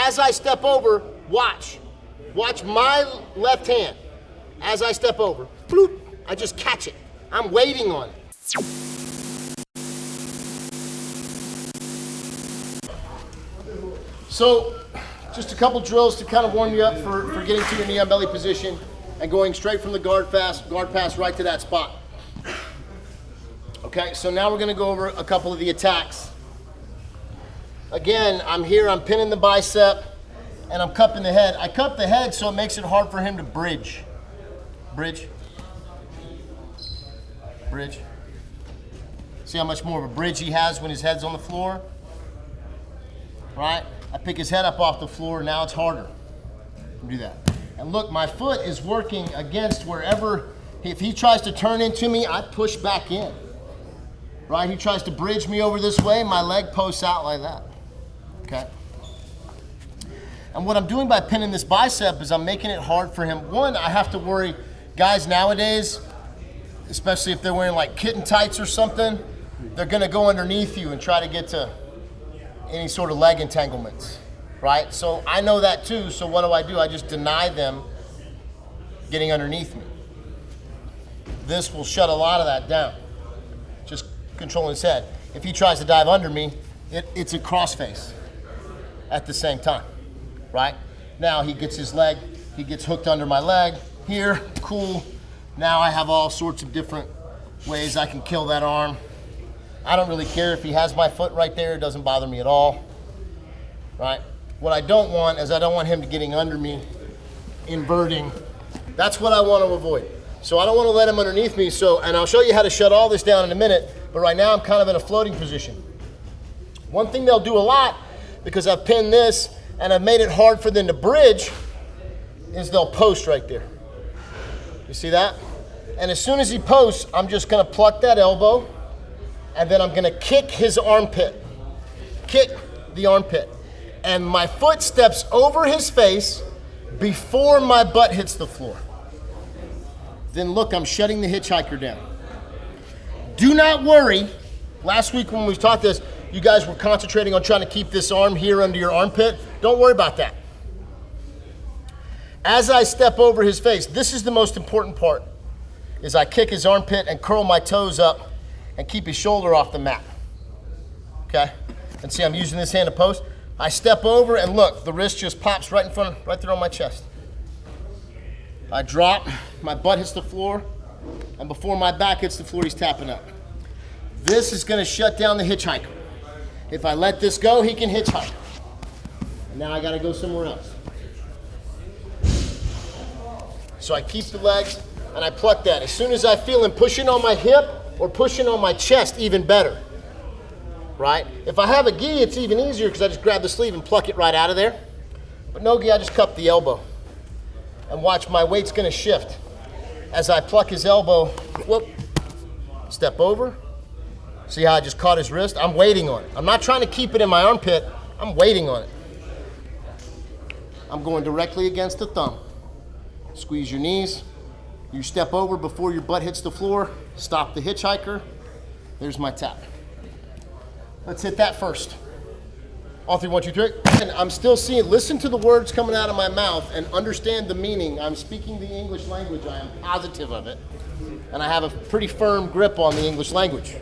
As I step over, watch. Watch my left hand. As I step over, bloop, I just catch it. I'm waiting on it. So, just a couple drills to kind of warm you up for getting to your knee on belly position and going straight from the guard pass right to that spot. Okay, so now we're gonna go over a couple of the attacks. Again, I'm here, I'm pinning the bicep, and I'm cupping the head. I cup the head so it makes it hard for him to bridge. Bridge. Bridge. See how much more of a bridge he has when his head's on the floor? Right? I pick his head up off the floor, now it's harder to do that. And look, my foot is working against wherever, if he tries to turn into me, I push back in. Right? He tries to bridge me over this way, my leg posts out like that. Okay? And what I'm doing by pinning this bicep is I'm making it hard for him. One, I have to worry, guys nowadays, especially if they're wearing like kitten tights or something, they're gonna go underneath you and try to get to any sort of leg entanglements, right? So I know that too, so what do? I just deny them getting underneath me. This will shut a lot of that down. Just controlling his head. If he tries to dive under me, it's a crossface at the same time, right? Now he gets his leg, he gets hooked under my leg here, cool. Now I have all sorts of different ways I can kill that arm. I don't really care if he has my foot right there, it doesn't bother me at all, right? What I don't want is I don't want him getting under me, inverting. That's what I want to avoid. So I don't want to let him underneath me, and I'll show you how to shut all this down in a minute, but right now I'm kind of in a floating position. One thing they'll do a lot, because I've pinned this and I've made it hard for them to bridge, is they'll post right there. You see that? And as soon as he posts, I'm just gonna pluck that elbow, and then I'm gonna kick his armpit. Kick the armpit. And my foot steps over his face before my butt hits the floor. Then look, I'm shutting the hitchhiker down. Do not worry. Last week when we taught this, you guys were concentrating on trying to keep this arm here under your armpit. Don't worry about that. As I step over his face, this is the most important part, is I kick his armpit and curl my toes up and keep his shoulder off the mat. Okay? And see, I'm using this hand to post. I step over and look, the wrist just pops right in front, right there on my chest. I drop, my butt hits the floor, and before my back hits the floor, he's tapping up. This is gonna shut down the hitchhiker. If I let this go, he can hitchhike. And now I gotta go somewhere else. So I keep the legs and I pluck that. As soon as I feel him pushing on my hip or pushing on my chest, even better, right? If I have a gi, it's even easier because I just grab the sleeve and pluck it right out of there. But no gi, I just cup the elbow. And watch, my weight's gonna shift. As I pluck his elbow, whoop, step over. See how I just caught his wrist? I'm waiting on it. I'm not trying to keep it in my armpit, I'm waiting on it. I'm going directly against the thumb. Squeeze your knees. You step over before your butt hits the floor. Stop the hitchhiker. There's my tap. Let's hit that first. All 3, 1, 2, 3. And I'm still seeing, listen to the words coming out of my mouth and understand the meaning. I'm speaking the English language. I am positive of it. And I have a pretty firm grip on the English language.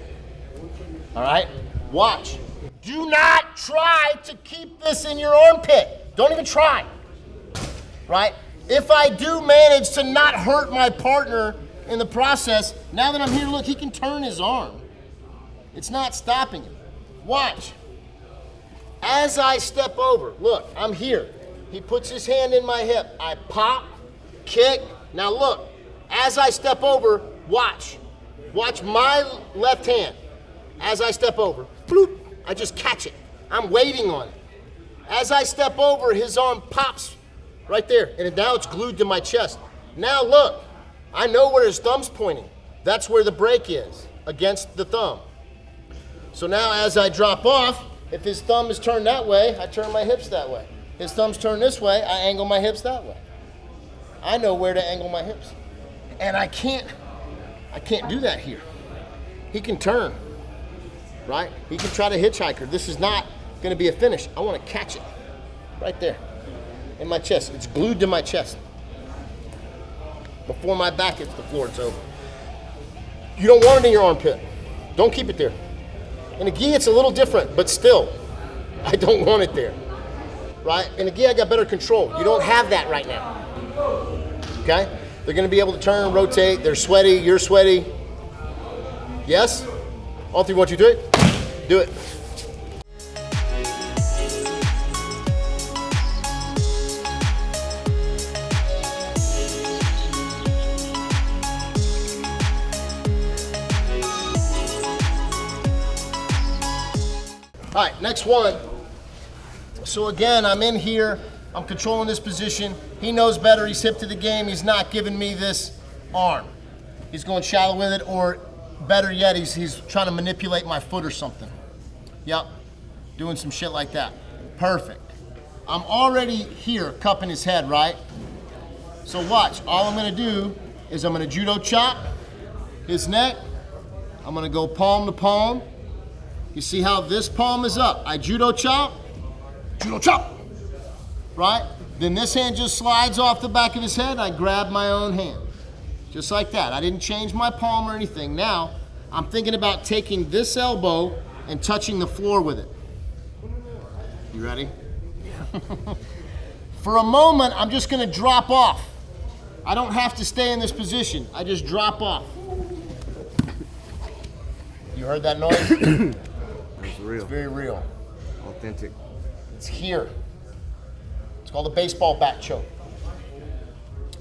All right? Watch. Do not try to keep this in your armpit. Don't even try. Right? If I do manage to not hurt my partner in the process, now that I'm here, look, he can turn his arm. It's not stopping him. Watch. As I step over, look, I'm here. He puts his hand in my hip. I pop, kick. Now look, as I step over, watch. Watch my left hand. As I step over, bloop, I just catch it. I'm waiting on it. As I step over, his arm pops right there, and now it's glued to my chest. Now look, I know where his thumb's pointing. That's where the break is, against the thumb. So now as I drop off, if his thumb is turned that way, I turn my hips that way. His thumb's turned this way, I angle my hips that way. I know where to angle my hips. And I can't do that here. He can turn, right? He can try to hitchhiker. This is not gonna be a finish. I wanna catch it. Right there, in my chest. It's glued to my chest. Before my back hits the floor, it's over. You don't want it in your armpit. Don't keep it there. In a gi, it's a little different, but still, I don't want it there, right? In a gi, I got better control. You don't have that right now, okay? They're gonna be able to turn, rotate, they're sweaty, you're sweaty. Yes? On 3, 1, 2, 3. Do it. All right, next one. So again, I'm in here, I'm controlling this position. He knows better, he's hip to the game. He's not giving me this arm. He's going shallow with it, or better yet, he's trying to manipulate my foot or something. Yep, doing some shit like that. Perfect. I'm already here, cupping his head, right? So watch, all I'm gonna do is I'm gonna judo chop his neck. I'm gonna go palm to palm. You see how this palm is up? I judo chop, right? Then this hand just slides off the back of his head. I grab my own hand, just like that. I didn't change my palm or anything. Now, I'm thinking about taking this elbow and touching the floor with it. You ready? For a moment, I'm just gonna drop off. I don't have to stay in this position. I just drop off. You heard that noise? It's real. It's very real. Authentic. It's here. It's called a baseball bat choke.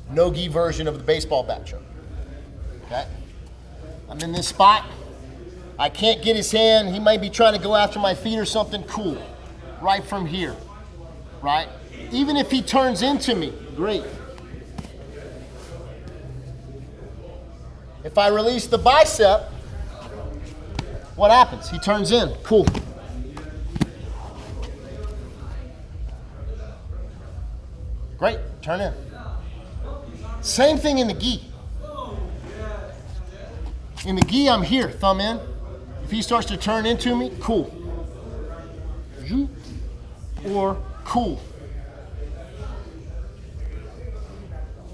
No gi version of the baseball bat choke. Okay? I'm in this spot. I can't get his hand. He might be trying to go after my feet or something. Cool. Right from here. Right? Even if he turns into me, great. If I release the bicep, what happens? He turns in. Cool. Great. Turn in. Same thing in the gi. In the gi, I'm here. Thumb in. If he starts to turn into me, cool. Or cool.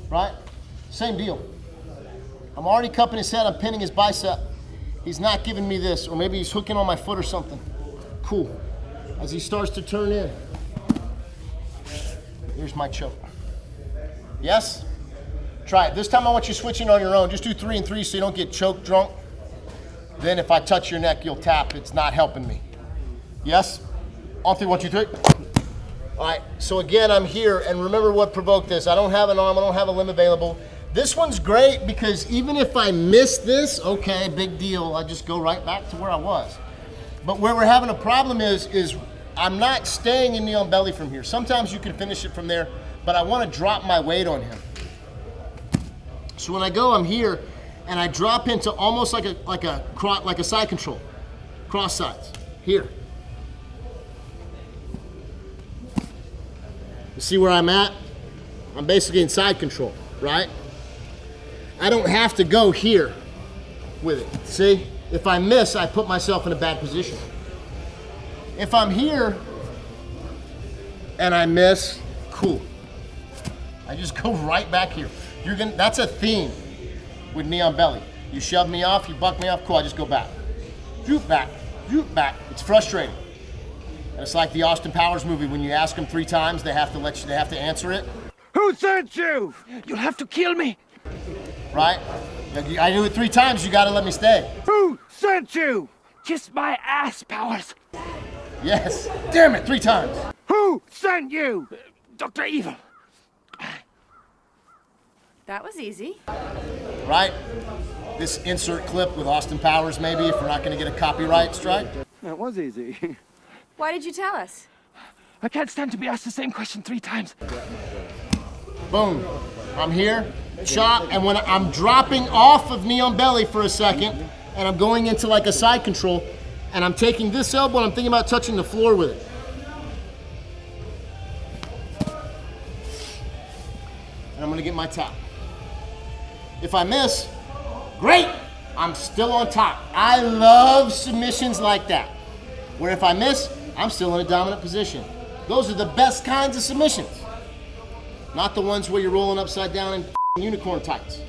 Right? Same deal. I'm already cupping his head. I'm pinning his bicep. He's not giving me this, or maybe he's hooking on my foot or something. Cool. As he starts to turn in, here's my choke. Yes? Try it. This time I want you switching on your own. Just do 3 and 3 so you don't get choke drunk. Then if I touch your neck, you'll tap. It's not helping me. Yes? On 3, 1, 2, 3. All right, so again, I'm here, and remember what provoked this. I don't have an arm, I don't have a limb available. This one's great because even if I miss this, okay, big deal. I just go right back to where I was. But where we're having a problem is I'm not staying in knee on belly from here. Sometimes you can finish it from there, but I want to drop my weight on him. So when I go, I'm here, and I drop into almost like a side control, cross sides, here. You see where I'm at? I'm basically in side control, right? I don't have to go here with it. See? If I miss, I put myself in a bad position. If I'm here and I miss, cool. I just go right back here. That's a theme with knee on belly. You shove me off, you buck me off, cool, I just go back. Droop back, droop back. It's frustrating. And it's like the Austin Powers movie, when you ask them 3 times, they have to answer it. Who sent you? You'll have to kill me. Right? I do it 3 times, you gotta let me stay. Who sent you? Kiss my ass, Powers. Yes. Damn it, 3 times. Who sent you? Dr. Evil. That was easy. Right? This insert clip with Austin Powers, maybe, if we're not gonna get a copyright strike. That was easy. Why did you tell us? I can't stand to be asked the same question 3 times. Boom. I'm here, chop, and when I'm dropping off of knee on belly for a second, and I'm going into like a side control, and I'm taking this elbow and I'm thinking about touching the floor with it. And I'm gonna get my tap. If I miss, great, I'm still on top. I love submissions like that, where if I miss, I'm still in a dominant position. Those are the best kinds of submissions. Not the ones where you're rolling upside down in unicorn tights.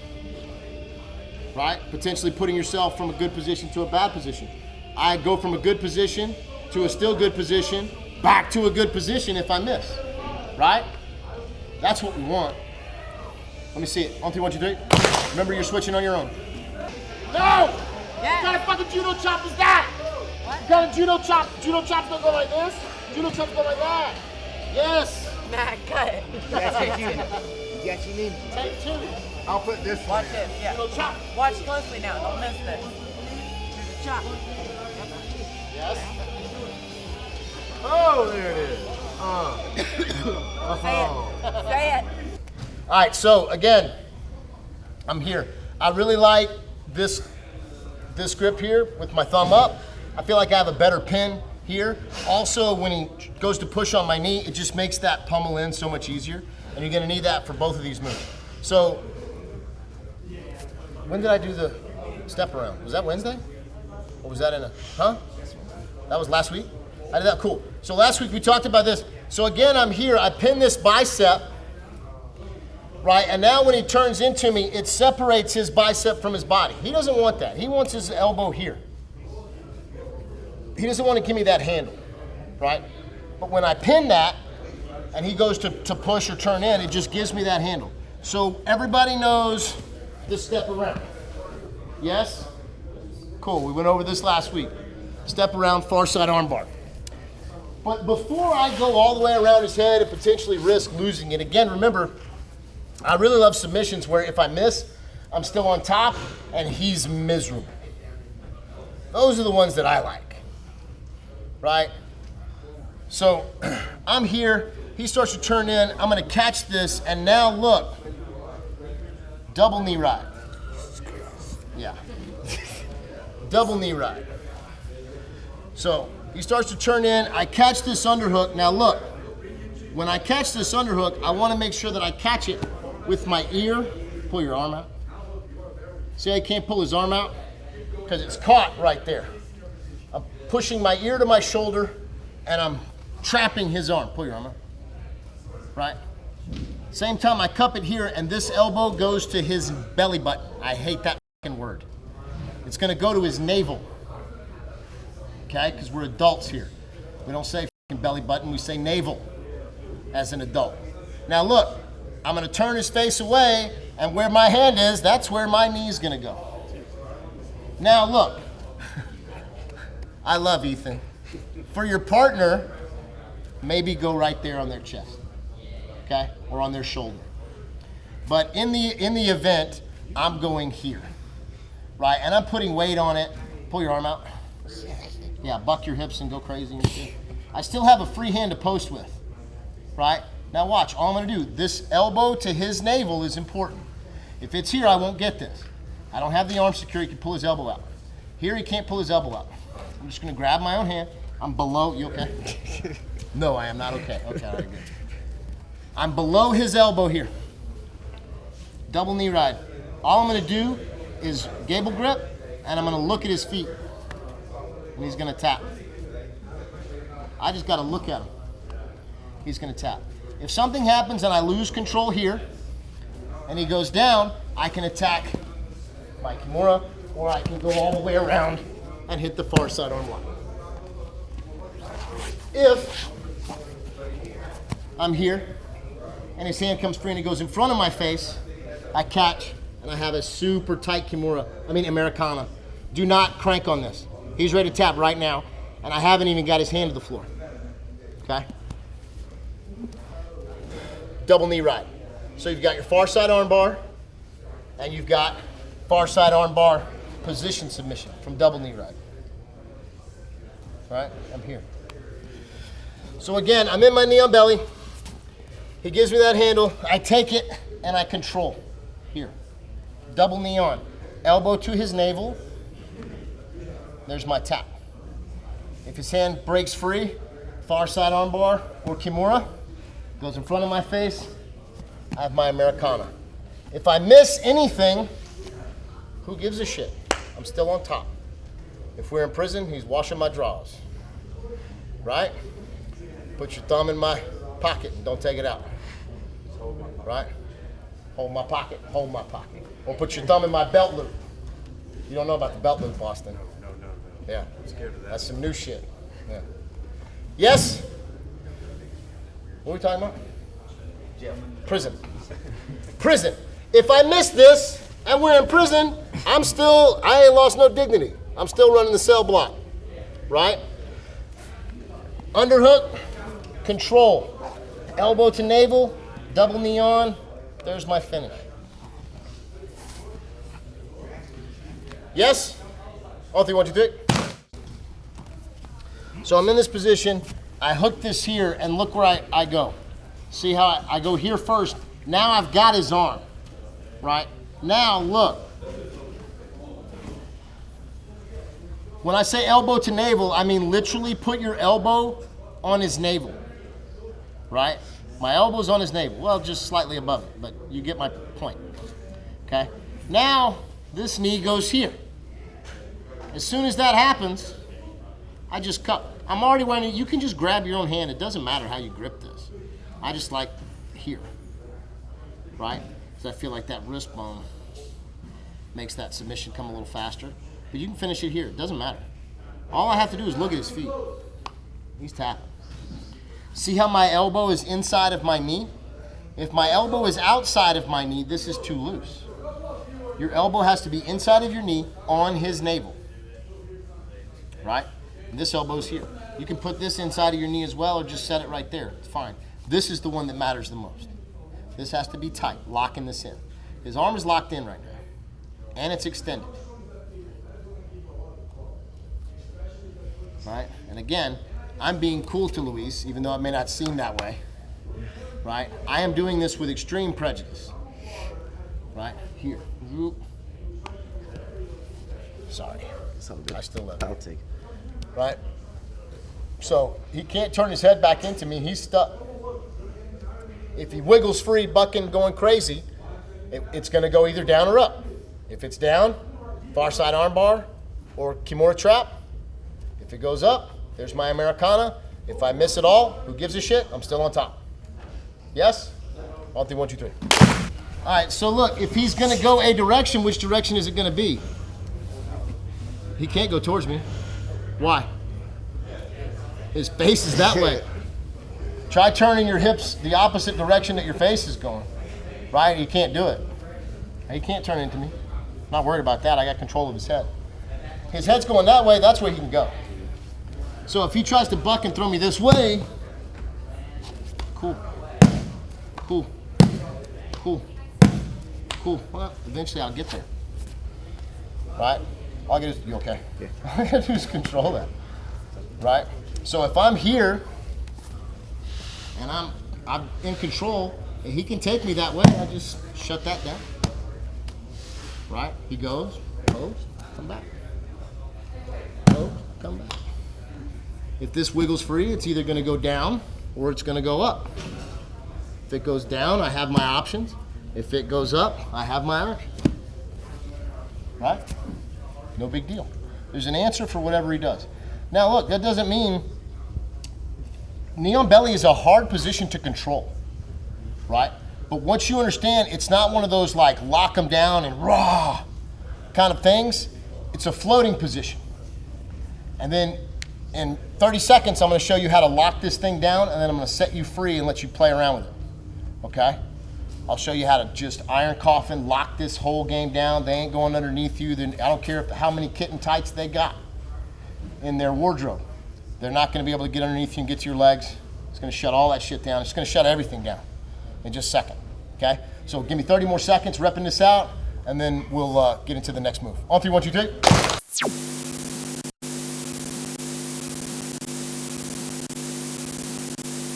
Right? Potentially putting yourself from a good position to a bad position. I go from a good position to a still good position, back to a good position if I miss. Right? That's what we want. Let me see it. 1, 2, 1, 2, 3. Remember, you're switching on your own. No! Yeah. What kind of fucking judo chop is that? What? What kind of judo chop? Judo chops don't go like this. Judo chops go like that. Yes. Matt, cut it. That's what you need. Take 2. I'll put this Watch one. this, yeah. Judo chop. Watch closely now, don't miss this. Chop. Yes. Oh, there it is. Say it. Say it. All right, so again, I'm here. I really like this grip here with my thumb up. I feel like I have a better pin here. Also, when he goes to push on my knee, it just makes that pummel in so much easier. And you're gonna need that for both of these moves. So, when did I do the step around? Was that Wednesday? Or was that in a, huh? That was last week? I did that, cool. So last week we talked about this. So again, I'm here, I pin this bicep, right? And now when he turns into me, it separates his bicep from his body. He doesn't want that. He wants his elbow here. He doesn't want to give me that handle, right? But when I pin that, and he goes to push or turn in, it just gives me that handle. So everybody knows this step around. Yes? Cool, we went over this last week. Step around, far side armbar. But before I go all the way around his head and potentially risk losing it, again, remember, I really love submissions where if I miss, I'm still on top and he's miserable. Those are the ones that I like, right? So I'm here, he starts to turn in, I'm gonna catch this, and now look, double knee ride. Yeah, double knee ride. So he starts to turn in, I catch this underhook. Now look, when I catch this underhook, I wanna make sure that I catch it with my ear. Pull your arm out. See how he can't pull his arm out? Because it's caught right there. I'm pushing my ear to my shoulder and I'm trapping his arm. Pull your arm out. Right? Same time I cup it here and this elbow goes to his belly button. I hate that fucking word. It's gonna go to his navel. Okay, because we're adults here. We don't say fucking belly button, we say navel as an adult. Now look, I'm gonna turn his face away and where my hand is, that's where my knee's gonna go. Now look, I love Ethan. For your partner, maybe go right there on their chest, okay? Or on their shoulder. But in the event, I'm going here, right? And I'm putting weight on it. Pull your arm out. Yeah, buck your hips and go crazy and shit. I still have a free hand to post with, right? Now watch, all I'm gonna do, this elbow to his navel is important. If it's here, I won't get this. I don't have the arm secure, he can pull his elbow out. Here, he can't pull his elbow out. I'm just gonna grab my own hand. I'm below, you okay? No, I am not okay. Okay, all right, good. I'm below his elbow here. Double knee ride. All I'm gonna do is gable grip, and I'm gonna look at his feet. And he's gonna tap. I just gotta look at him. He's gonna tap. If something happens and I lose control here, and he goes down, I can attack my kimura, or I can go all the way around and hit the far side arm lock. If I'm here, and his hand comes free and he goes in front of my face, I catch, and I have a super tight kimura, Americana. Do not crank on this. He's ready to tap right now, and I haven't even got his hand to the floor, okay? Double knee ride. So you've got your far side arm bar, and you've got far side arm bar position submission from double knee ride. All right, I'm here. So again, I'm in my knee on belly. He gives me that handle, I take it, and I control. Here, double knee on. Elbow to his navel. There's my tap. If his hand breaks free, far side arm bar or kimura, goes in front of my face, I have my Americana. If I miss anything, who gives a shit? I'm still on top. If we're in prison, he's washing my drawers. Right? Put your thumb in my pocket and don't take it out. Right? Hold my pocket, hold my pocket. Or put your thumb in my belt loop. You don't know about the belt loop, Austin. No. Yeah. I'm scared of that. That's some new shit. Yeah. Yes? What are we talking about? Prison. Prison. If I miss this and we're in prison, I ain't lost no dignity. I'm still running the cell block. Right? Underhook, control. Elbow to navel, double knee on. There's my finish. Yes? On 3, 1, 2, 3. So I'm in this position. I hook this here and look where I go. See how I go here first. Now I've got his arm, right? Now look. When I say elbow to navel, I mean literally put your elbow on his navel, right? My elbow's on his navel. Well, just slightly above it, but you get my point, okay? Now, this knee goes here. As soon as that happens, I just cup. I'm already wearing it. You can just grab your own hand. It doesn't matter how you grip this. I just like here, right? Because I feel like that wrist bone makes that submission come a little faster. But you can finish it here. It doesn't matter. All I have to do is look at his feet. He's tapping. See how my elbow is inside of my knee? If my elbow is outside of my knee, this is too loose. Your elbow has to be inside of your knee on his navel, right? And this elbow's here. You can put this inside of your knee as well or just set it right there. It's fine. This is the one that matters the most. This has to be tight, locking this in. His arm is locked in right now, and it's extended. Right? And again, I'm being cool to Luis, even though it may not seem that way. Right? I am doing this with extreme prejudice. Right? Here. Sorry. I still love it. I'll take it. Right? So he can't turn his head back into me. He's stuck. If he wiggles free, bucking, going crazy, it's going to go either down or up. If it's down, far side armbar or Kimura trap. If it goes up, there's my Americana. If I miss it all, who gives a shit? I'm still on top. Yes? On 3, 1, 2, 3. All right, so look, if he's going to go a direction, which direction is it going to be? He can't go towards me. Why? His face is that way. Try turning your hips the opposite direction that your face is going. Right? You can't do it. He can't turn into me. I'm not worried about that. I got control of his head. His head's going that way, that's where he can go. So if he tries to buck and throw me this way, cool. Cool. Cool. Cool. Well, eventually I'll get there. Right? All I gotta do is, you okay? Yeah. All I gotta do is control that. Right? So if I'm here and I'm in control and he can take me that way, I just shut that down. Right? He goes, pose, come back. Pose, come back. If this wiggles free, it's either gonna go down or it's gonna go up. If it goes down, I have my options. If it goes up, I have my options. Right? No big deal. There's an answer for whatever he does. Now look, that doesn't mean, knee on belly is a hard position to control, right? But once you understand, it's not one of those like lock them down and raw kind of things. It's a floating position. And then in 30 seconds, I'm gonna show you how to lock this thing down, and then I'm gonna set you free and let you play around with it, okay? I'll show you how to just iron coffin, lock this whole game down. They ain't going underneath you. I don't care how many kitten tights they got in their wardrobe. They're not gonna be able to get underneath you and get to your legs. It's gonna shut all that shit down. It's gonna shut everything down in just a second, okay? So give me 30 more seconds repping this out, and then we'll get into the next move. On 3, 1, 2, 3.